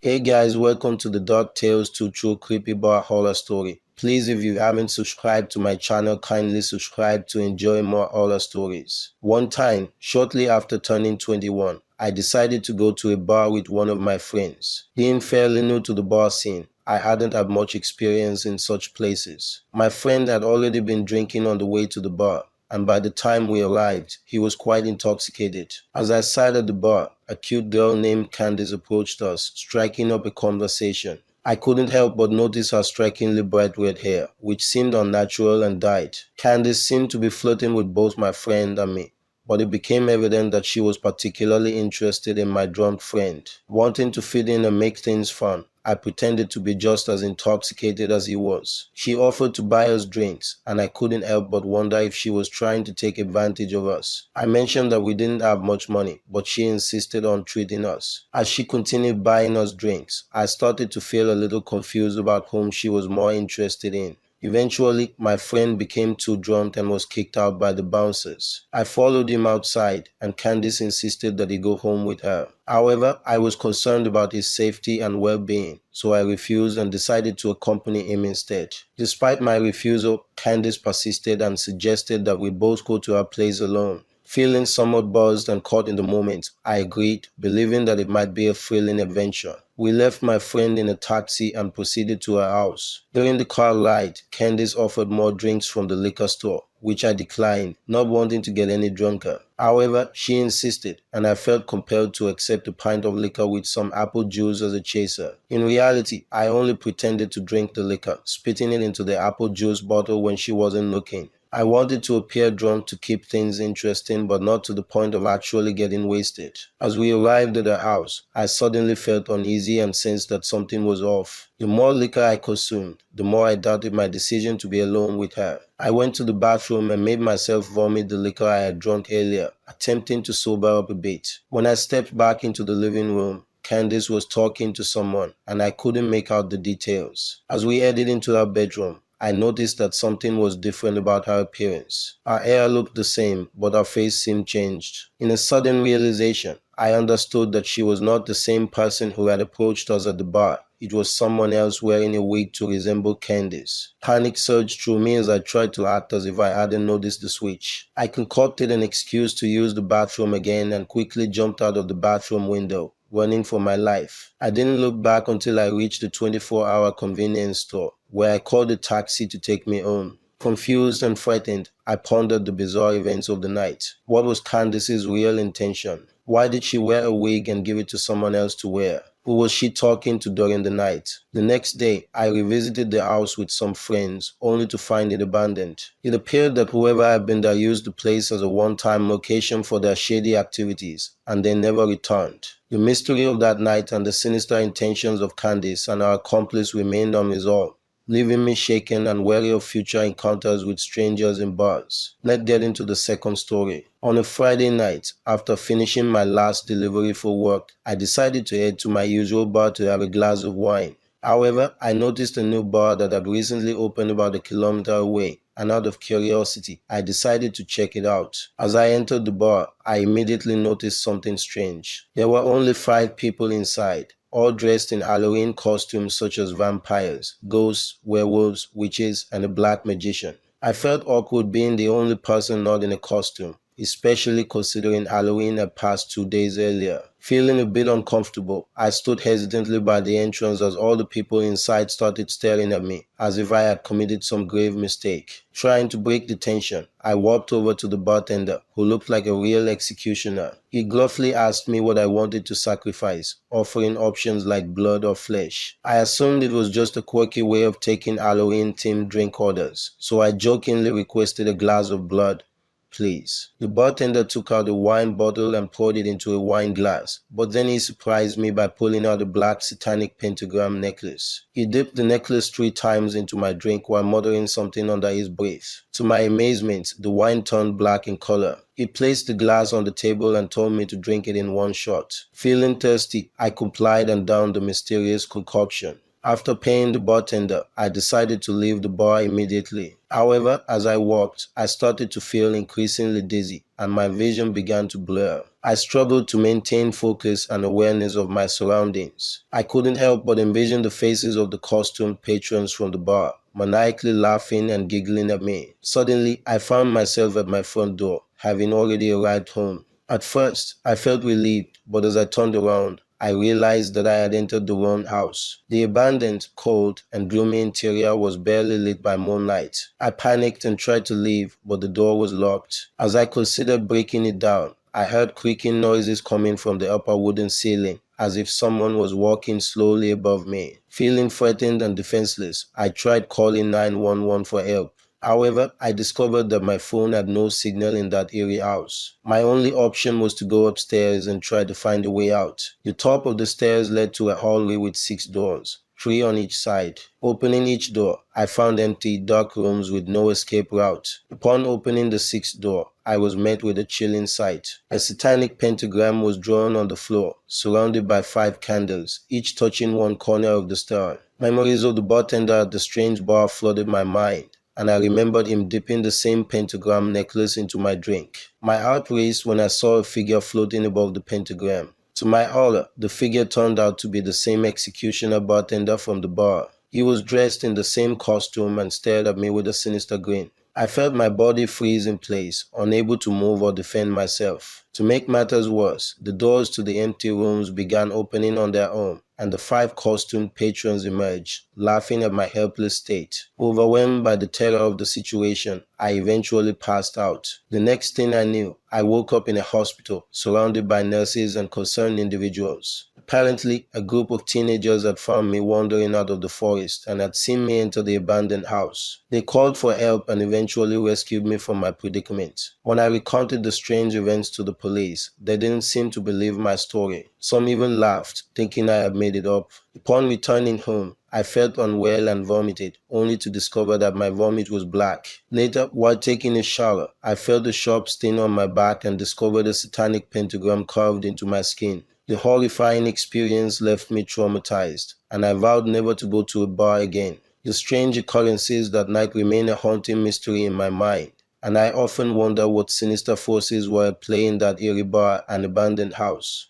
Hey guys, welcome to the Dark Tales to True Creepypasta horror story. Please, if you haven't subscribed to my channel, kindly subscribe to enjoy more horror stories. One time, shortly after turning 21, I decided to go to a bar with one of my friends. Being fairly new to the bar scene, I hadn't had much experience in such places. My friend had already been drinking on the way to the bar, and by the time we arrived, he was quite intoxicated. As I sat at the bar, a cute girl named Candice approached us, striking up a conversation. I couldn't help but notice her strikingly bright red hair, which seemed unnatural and dyed. Candice seemed to be flirting with both my friend and me, but it became evident that she was particularly interested in my drunk friend. Wanting to fit in and make things fun, I pretended to be just as intoxicated as he was. She offered to buy us drinks, and I couldn't help but wonder if she was trying to take advantage of us. I mentioned that we didn't have much money, but she insisted on treating us. As she continued buying us drinks, I started to feel a little confused about whom she was more interested in. Eventually, my friend became too drunk and was kicked out by the bouncers. I followed him outside, and Candice insisted that he go home with her. However, I was concerned about his safety and well-being, so I refused and decided to accompany him instead. Despite my refusal, Candice persisted and suggested that we both go to her place alone. Feeling somewhat buzzed and caught in the moment, I agreed, believing that it might be a thrilling adventure. We left my friend in a taxi and proceeded to her house. During the car ride, Candice offered more drinks from the liquor store, which I declined, not wanting to get any drunker. However, she insisted, and I felt compelled to accept a pint of liquor with some apple juice as a chaser. In reality, I only pretended to drink the liquor, spitting it into the apple juice bottle when she wasn't looking. I wanted to appear drunk to keep things interesting, but not to the point of actually getting wasted. As we arrived at the house, I suddenly felt uneasy and sensed that something was off. The more liquor I consumed, the more I doubted my decision to be alone with her. I went to the bathroom and made myself vomit the liquor I had drunk earlier, attempting to sober up a bit. When I stepped back into the living room, Candice was talking to someone, and I couldn't make out the details. As we headed into her bedroom, I noticed that something was different about her appearance. Her hair looked the same, but her face seemed changed. In a sudden realization, I understood that she was not the same person who had approached us at the bar. It was someone else wearing a wig to resemble Candice. Panic surged through me as I tried to act as if I hadn't noticed the switch. I concocted an excuse to use the bathroom again and quickly jumped out of the bathroom window, running for my life. I didn't look back until I reached the 24-hour convenience store, where I called a taxi to take me home. Confused and frightened, I pondered the bizarre events of the night. What was Candice's real intention? Why did she wear a wig and give it to someone else to wear? Who was she talking to during the night? The next day, I revisited the house with some friends, only to find it abandoned. It appeared that whoever had been there used the place as a one-time location for their shady activities, and they never returned. The mystery of that night and the sinister intentions of Candice and her accomplice remained unresolved, leaving me shaken and wary of future encounters with strangers in bars. Let's get into the second story. On a Friday night, after finishing my last delivery for work, I decided to head to my usual bar to have a glass of wine. However, I noticed a new bar that had recently opened about a kilometer away, and out of curiosity, I decided to check it out. As I entered the bar, I immediately noticed something strange. There were only 5 people inside, all dressed in Halloween costumes such as vampires, ghosts, werewolves, witches, and a black magician. I felt awkward being the only person not in a costume, especially considering Halloween had passed 2 days earlier. Feeling a bit uncomfortable, I stood hesitantly by the entrance as all the people inside started staring at me, as if I had committed some grave mistake. Trying to break the tension, I walked over to the bartender, who looked like a real executioner. He gruffly asked me what I wanted to sacrifice, offering options like blood or flesh. I assumed it was just a quirky way of taking Halloween-themed drink orders, so I jokingly requested a glass of blood, please. The bartender took out a wine bottle and poured it into a wine glass, but then he surprised me by pulling out a black satanic pentagram necklace. He dipped the necklace 3 times into my drink while muttering something under his breath. To my amazement, the wine turned black in color. He placed the glass on the table and told me to drink it in one shot. Feeling thirsty, I complied and downed the mysterious concoction. After paying the bartender, I decided to leave the bar immediately. However, as I walked, I started to feel increasingly dizzy and my vision began to blur. I struggled to maintain focus and awareness of my surroundings. I couldn't help but envision the faces of the costumed patrons from the bar, maniacally laughing and giggling at me. Suddenly, I found myself at my front door, having already arrived home. At first, I felt relieved, but as I turned around, I realized that I had entered the wrong house. The abandoned, cold, and gloomy interior was barely lit by moonlight. I panicked and tried to leave, but the door was locked. As I considered breaking it down, I heard creaking noises coming from the upper wooden ceiling, as if someone was walking slowly above me. Feeling threatened and defenseless, I tried calling 911 for help. However, I discovered that my phone had no signal in that eerie house. My only option was to go upstairs and try to find a way out. The top of the stairs led to a hallway with 6 doors, 3 on each side. Opening each door, I found empty, dark rooms with no escape route. Upon opening the 6th door, I was met with a chilling sight. A satanic pentagram was drawn on the floor, surrounded by 5 candles, each touching one corner of the stair. Memories of the bartender at the strange bar flooded my mind, and I remembered him dipping the same pentagram necklace into my drink. My heart raced when I saw a figure floating above the pentagram. To my horror, the figure turned out to be the same executioner bartender from the bar. He was dressed in the same costume and stared at me with a sinister grin. I felt my body freeze in place, unable to move or defend myself. To make matters worse, the doors to the empty rooms began opening on their own, and the 5 costumed patrons emerged, laughing at my helpless state. Overwhelmed by the terror of the situation, I eventually passed out. The next thing I knew, I woke up in a hospital, surrounded by nurses and concerned individuals. Apparently, a group of teenagers had found me wandering out of the forest and had seen me enter the abandoned house. They called for help and eventually rescued me from my predicament. When I recounted the strange events to the police, they didn't seem to believe my story. Some even laughed, thinking I had made it up. Upon returning home, I felt unwell and vomited, only to discover that my vomit was black. Later, while taking a shower, I felt a sharp sting on my back and discovered a satanic pentagram carved into my skin. The horrifying experience left me traumatized, and I vowed never to go to a bar again. The strange occurrences that night remain a haunting mystery in my mind, and I often wonder what sinister forces were at play in that eerie bar and abandoned house.